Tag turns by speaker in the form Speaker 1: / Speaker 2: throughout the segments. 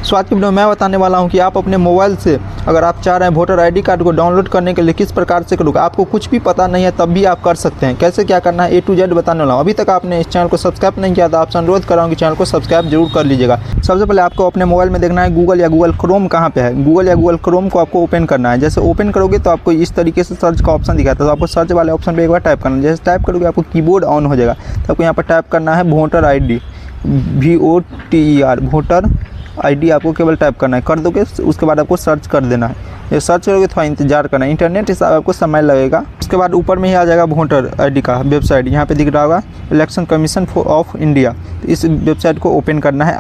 Speaker 1: सो आज की वीडियो में मैं बताने वाला हूं कि आप अपने मोबाइल से अगर आप चाह रहे हैं वोटर आईडी कार्ड को डाउनलोड करने के लिए किस प्रकार से करोगे। आपको कुछ भी पता नहीं है तब भी आप कर सकते हैं। कैसे क्या करना है A to Z बताने वाला हूं। अभी तक आपने इस चैनल को सब्सक्राइब नहीं किया तो आपसे अनुरोध कर रहा हूं कि चैनल को सब्सक्राइब जरूर कर लीजिएगा। सबसे पहले आपको अपने मोबाइल में देखना है गूगल या गूगल क्रोम कहाँ पे है। गूगल या गूगल क्रोम को आपको ओपन करना है। जैसे ओपन करोगे तो आपको इस तरीके से सर्च का ऑप्शन दिखाता है। तो आपको सर्च वाले ऑप्शन पर एक बार टाइप करना है। जैसे टाइप करोगे आपको कीबोर्ड ऑन हो जाएगा। तो आपको यहाँ पर टाइप करना है voter ID VOTER voter ID आपको केवल टाइप करना है। कर दोगे उसके बाद आपको सर्च कर देना है। ये सर्च करोगे थोड़ा इंतजार करना है, इंटरनेट हिसाब आपको समय लगेगा। उसके बाद ऊपर में ही आ जाएगा वोटर ID का वेबसाइट, यहाँ पे दिख रहा होगा इलेक्शन कमीशन ऑफ इंडिया। तो इस वेबसाइट को ओपन करना है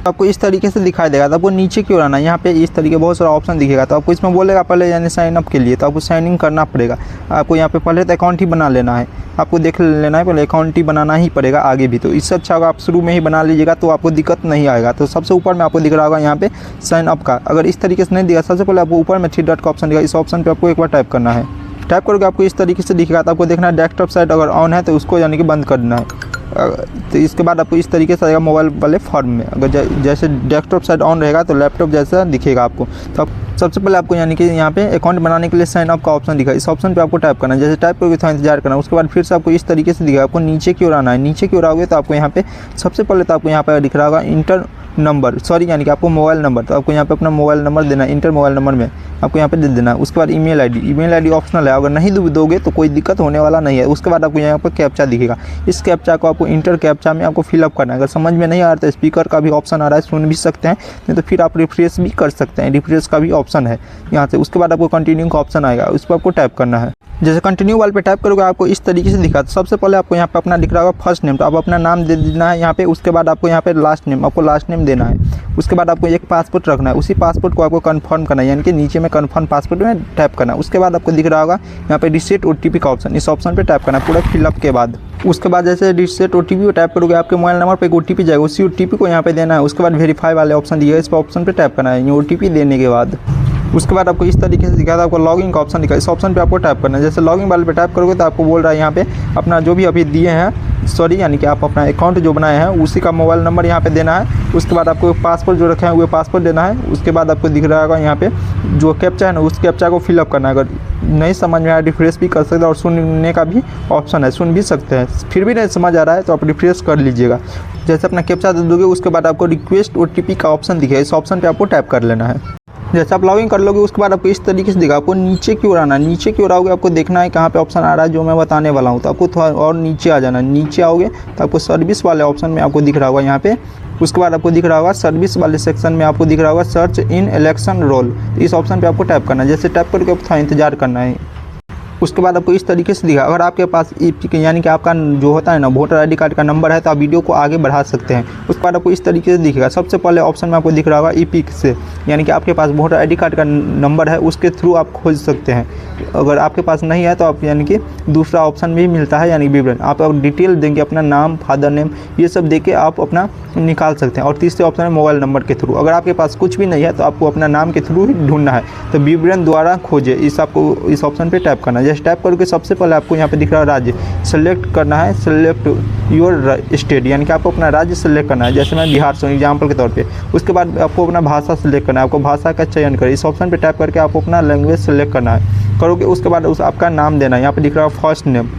Speaker 1: आपको इस तरीके से दिखाई देगा। तो आपको नीचे क्यों आना है, यहाँ पे इस तरीके बहुत सारा ऑप्शन दिखेगा। तो आपको इसमें बोलेगा पहले यानी साइन अप के लिए, तो आपको साइन इन करना पड़ेगा। आपको यहाँ पे पहले तो अकाउंट ही बना लेना है, आपको देख लेना है पहले अकाउंट ही बनाना ही पड़ेगा आगे भी। तो इससे अच्छा होगा आप शुरू में ही बना लीजिएगा तो आपको दिक्कत नहीं आएगा। तो सबसे ऊपर में आपको दिख रहा होगा यहाँ पे साइन अप का। अगर इस तरीके से नहीं दिखा, सबसे पहले आपको ऊपर में 3 डॉट का ऑप्शन दिखा, इस ऑप्शन पर आपको एक बार टाइप करना है। टाइप करके आपको इस तरीके से दिखेगा। तो आपको देखना है डेस्कटॉप साइट अगर ऑन है तो उसको यानी कि बंद करना है। तो इसके बाद आपको इस तरीके से आएगा मोबाइल वाले फॉर्म में। अगर जैसे डेस्कटॉप साइट ऑन रहेगा तो लैपटॉप जैसा दिखेगा आपको। तो आप सबसे पहले आपको यानी कि यहाँ पे अकाउंट बनाने के लिए साइन अप का ऑप्शन दिखा, इस ऑप्शन पे आपको टाइप करना है। जैसे टाइप करके थोड़ा इंतजार करना, उसके बाद फिर से आपको इस तरीके से दिखेगा। आपको नीचे की ओर आना है। नीचे की ओर आओगे तो आपको यहाँ पे सबसे पहले तो आपको यहाँ पे दिख रहा होगा इंटर नंबर यानी कि आपको मोबाइल नंबर। तो आपको यहाँ पे अपना मोबाइल नंबर देना है, इंटर मोबाइल नंबर में आपको यहाँ पे दे देना है। उसके बाद ईमेल आईडी ऑप्शनल है, अगर नहीं दोगे तो कोई दिक्कत होने वाला नहीं है। उसके बाद आपको यहाँ पर कैप्चा दिखेगा, इस कैप्चा को आपको इंटर कैप्चा में आपको फिलअप करना है। अगर समझ में नहीं आ रहा तो स्पीकर का भी ऑप्शन आ रहा है, सुन भी सकते हैं, नहीं तो फिर आप रिफ्रेश भी कर सकते हैं, रिफ्रेश का भी ऑप्शन है यहाँ से। उसके बाद आपको कंटिन्यू का ऑप्शन आएगा, उस पर आपको टाइप करना है। जैसे कंटिन्यू वाले पे टाइप करोगे आपको इस तरीके से दिखा। तो सबसे पहले आपको यहाँ पे अपना दिख रहा होगा फर्स्ट नेम, तो आप अपना नाम दे देना है यहाँ पे। उसके बाद आपको यहाँ पे लास्ट नेम, आपको लास्ट नेम देना है। उसके बाद आपको एक पासपोर्ट रखना है, उसी पासपोर्ट को आपको कंफर्म करना है, यानी कि नीचे में कंफर्म पासपोर्ट में टाइप करना है। उसके बाद आपको दिख रहा होगा यहाँ पे रिसेट OTP का ऑप्शन, इस ऑप्शन पे टाइप करना है पूरा फिलअप के बाद। उसके बाद जैसे रिसेट OTP टाइप करोगे आपके मोबाइल नंबर पे एक OTP जाएगा, उसी OTP को यहाँ पे देना है। उसके बाद वेरीफाई वाले ऑप्शन दिया, इस ऑप्शन पे टाइप करना है। ये OTP देने के बाद उसके बाद आपको इस तरीके से दिखा था, आपको लॉगिन का ऑप्शन दिखा, इस ऑप्शन पे आपको टाइप करना है। जैसे लॉगिन वाले पे टाइप करोगे तो आपको बोल रहा है यहाँ पे अपना जो भी अभी दिए हैं यानी कि आप अपना अकाउंट जो बनाए हैं उसी का मोबाइल नंबर यहाँ पे देना है। उसके बाद आपको पासपोर्ट जो रखे हैं वो पासपोर्ट देना है। उसके बाद आपको दिख रहा होगा यहाँ पे जो कैप्चा है ना, उस कैप्चा को फिलअप करना है। अगर नहीं समझ में आया रिफ्रेश भी कर सकते हैं, और सुनने का भी ऑप्शन है, सुन भी सकते हैं। फिर भी नहीं समझ आ रहा है तो आप रिफ्रेश कर लीजिएगा। जैसे अपना कैप्चा दे दोगे उसके बाद आपको रिक्वेस्ट OTP का ऑप्शन दिखेगा, इस ऑप्शन पर आपको टाइप कर लेना है। जैसे आप लॉगिन कर लोगे उसके बाद आपको इस तरीके से दिखा। आपको नीचे की ओर आना है, नीचे की ओर आओगे आपको देखना है कहाँ पे ऑप्शन आ रहा है जो मैं बताने वाला हूँ। तो आपको थोड़ा और नीचे आ जाना है। नीचे आओगे तो आपको सर्विस वाले ऑप्शन में आपको दिख रहा होगा यहाँ पे। उसके बाद आपको दिख रहा होगा सर्विस वाले सेक्शन में आपको दिख रहा होगा सर्च इन इलेक्शन रोल, इस ऑप्शन पे आपको टाइप करना है। जैसे टाइप करके आपको थोड़ा इंतजार करना है। उसके बाद आपको इस तरीके से दिखा। अगर आपके पास यानी कि आपका जो होता है ना वोटर ID कार्ड का नंबर है तो आप वीडियो को आगे बढ़ा सकते हैं। उसके बाद आपको इस तरीके से दिखेगा। सबसे पहले ऑप्शन में आपको दिख रहा होगा EPIC से, यानी कि आपके पास वोटर ID कार्ड का नंबर है उसके थ्रू आप खोज सकते हैं। अगर आपके पास नहीं है तो आप यानी कि दूसरा ऑप्शन भी मिलता है, यानी विवरण आप डिटेल देंगे, अपना नाम, फादर नेम, ये सब दे के आप अपना निकाल सकते हैं। और तीसरे ऑप्शन है मोबाइल नंबर के थ्रू। अगर आपके पास कुछ भी नहीं है तो आपको अपना नाम के थ्रू ही ढूंढना है, तो विवरण द्वारा खोजे, इस ऑप्शन पर टाइप करना है। जैसे टाइप करके सबसे पहले आपको यहाँ पे दिख रहा है राज्य, सेलेक्ट करना है, सेलेक्ट योर स्टेट, यानी कि आपको अपना राज्य सेलेक्ट करना है। जैसे मैं बिहार से हूँ एग्जाम्पल के तौर पे। उसके बाद आपको अपना भाषा सेलेक्ट करना है, आपको भाषा का चयन करें, इस ऑप्शन पे टाइप करके आपको अपना लैंग्वेज सेलेक्ट करना है। करोगे उसके बाद आपका नाम देना है, यहाँ पे दिख रहा है फर्स्ट नेम,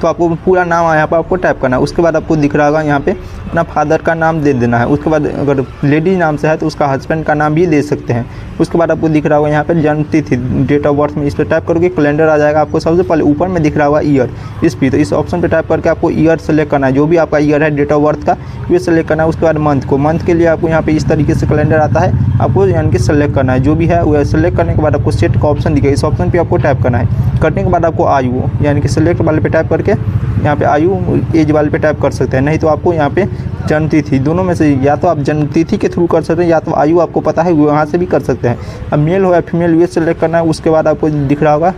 Speaker 1: तो आपको पूरा नाम यहाँ पर आपको टाइप करना है। उसके बाद आपको दिख रहा होगा यहाँ पे अपना फादर का नाम दे देना है। उसके बाद अगर लेडी नाम से है तो उसका हस्बैंड का नाम भी दे सकते हैं। उसके बाद आपको दिख रहा होगा यहाँ पे जन्म तिथि, डेट ऑफ बर्थ में इस पर टाइप करोगे कैलेंडर आ जाएगा। आपको सबसे पहले ऊपर में दिख रहा होगा ईयर, तो इस ऑप्शन पे टाइप करके आपको ईयर सेलेक्ट करना है, जो भी आपका ईयर है डेट ऑफ बर्थ का ये सेलेक्ट करना है। उसके बाद मंथ के लिए आपको यहाँ पे इस तरीके से कैलेंडर आता है, आपको यानी कि सेलेक्ट करना है जो भी है वो। सेलेक्ट करने के बाद आपको सेट का ऑप्शन दिखेगा, इस ऑप्शन पर आपको टाइप करना है। करने के बाद आपको आयु यानी कि सेलेक्ट वाले पे टाइप करके यहाँ पे आयु एज वाले पे टाइप कर सकते हैं। नहीं तो आपको यहाँ पे जन्म तिथि, दोनों में से या तो आप जन्म तिथि के थ्रू कर सकते हैं या तो आयु आपको पता है वहाँ से भी कर सकते हैं। अब मेल हो या फीमेल ये सेलेक्ट करना है। उसके बाद आपको दिख रहा होगा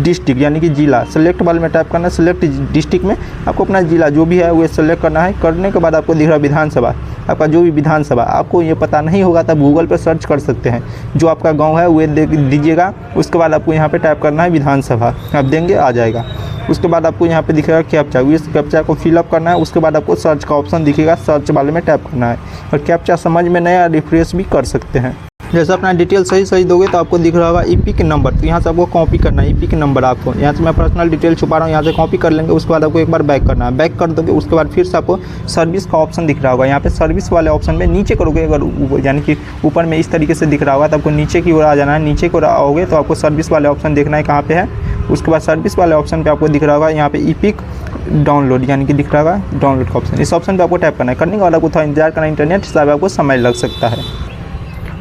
Speaker 1: डिस्ट्रिक्ट यानी कि जिला, सेलेक्ट वाले में टाइप करना है। सेलेक्ट डिस्ट्रिक्ट में आपको अपना जिला जो भी है वो सेलेक्ट करना है। करने के बाद आपको दिख रहा है विधानसभा, आपका जो भी विधानसभा, आपको ये पता नहीं होगा तब गूगल पर सर्च कर सकते हैं, जो आपका गांव है वो देख दीजिएगा। उसके बाद आपको यहाँ पे टाइप करना है विधानसभा, आप देंगे आ जाएगा। उसके बाद आपको यहाँ पे दिखेगा कैप्चा, इस कैप्चा को फिलअप करना है। उसके बाद आपको सर्च का ऑप्शन दिखेगा, सर्च वाले में टैप करना है। और कैप्चा समझ में नहीं आया रिफ्रेश भी कर सकते हैं। जैसे अपना डिटेल सही दोगे तो आपको दिख रहा होगा ईपिक नंबर, तो यहाँ से आपको कॉपी करना है ईपिक नंबर। आपको यहाँ से मैं पर्सनल डिटेल छुपा रहा हूँ, यहाँ से कॉपी कर लेंगे। उसके बाद आपको एक बार बैक करना है, बैक कर दोगे उसके बाद फिर से आपको सर्विस का ऑप्शन दिख रहा होगा। यहाँ पे सर्विस वाले ऑप्शन में नीचे करोगे, अगर यानी कि ऊपर में इस तरीके से दिख रहा होगा तो आपको नीचे की ओर आ जाना है। नीचे की ओर आओगे तो आपको सर्विस वाले ऑप्शन देखना है कहाँ पे है। उसके बाद सर्विस वाले ऑप्शन पे आपको दिख रहा होगा यहाँ पे ईपिक डाउनलोड, यानी कि दिख रहा होगा डाउनलोड का ऑप्शन। इस ऑप्शन पे आपको टैप करना है। करने के बाद आपको थोड़ा इंतजार करना है, इंटरनेट हिसाब से आपको समय लग सकता है।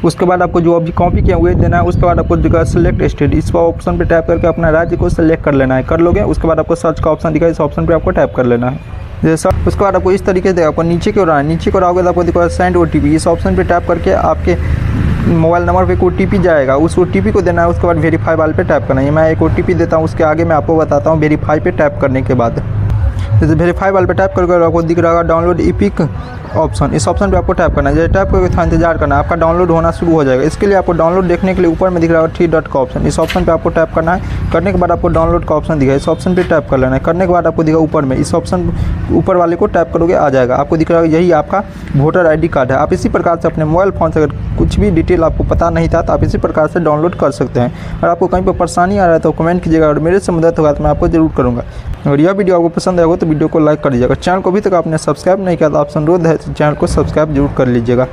Speaker 1: उसके बाद आपको जो अभी कॉपी किया हुए देना है। उसके बाद आपको दिखा सेलेक्ट स्टेट, इस ऑप्शन पे टैप करके अपना राज्य को सेलेक्ट कर लेना है। कर लोगे उसके बाद आपको सर्च का ऑप्शन दिखा, इस ऑप्शन पे आपको टैप कर लेना है। जैसा उसके बाद आपको इस तरीके से आपको नीचे की ओर आना है। नीचे की ओर आओगे तो आपको दिखा सेंड OTP, इस ऑप्शन पे टैप करके आपके मोबाइल नंबर पे एक OTP जाएगा, उस OTP को देना है। उसके बाद वेरीफाई वाले पे टैप करना है। मैं एक OTP देता हूँ, उसके आगे मैं आपको बताता हूँ वेरीफाई पे टैप करने के बाद। जैसे वेरीफाई वाले पे टैप करके आपको दिख रहा होगा डाउनलोड ईपिक ऑप्शन, इस ऑप्शन पे आपको टैप करना है। जैसे टैप करके थोड़ा इंतजार करना है, आपका डाउनलोड होना शुरू हो जाएगा। इसके लिए आपको डाउनलोड देखने के लिए ऊपर में दिख रहा है 3 डॉट का ऑप्शन, इस ऑप्शन पे आपको टैप करना है। करने के बाद आपको डाउनलोड का ऑप्शन दिखा, इस ऑप्शन पे टैप कर लेना है। करने के बाद आपको दिखा ऊपर में, इस ऑप्शन ऊपर वाले को टैप करोगे आ जाएगा। आपको दिख रहा है यही आपका वोटर ID कार्ड है। आप इसी प्रकार से अपने मोबाइल फ़ोन से अगर कुछ भी डिटेल आपको पता नहीं था तो आप इसी प्रकार से डाउनलोड कर सकते हैं। और आपको कहीं पर परेशानी आ रहा है तो कमेंट कीजिएगा, और मेरे से मदद होगा तो मैं आपको जरूर करूँगा। अगर यह वीडियो आपको पसंद आएगा तो वीडियो को लाइक कर दीजिएगा। चैनल को अभी तक आपने सब्सक्राइब नहीं किया तो आपसे अनुरोध है चैनल को सब्सक्राइब जरूर कर लीजिएगा।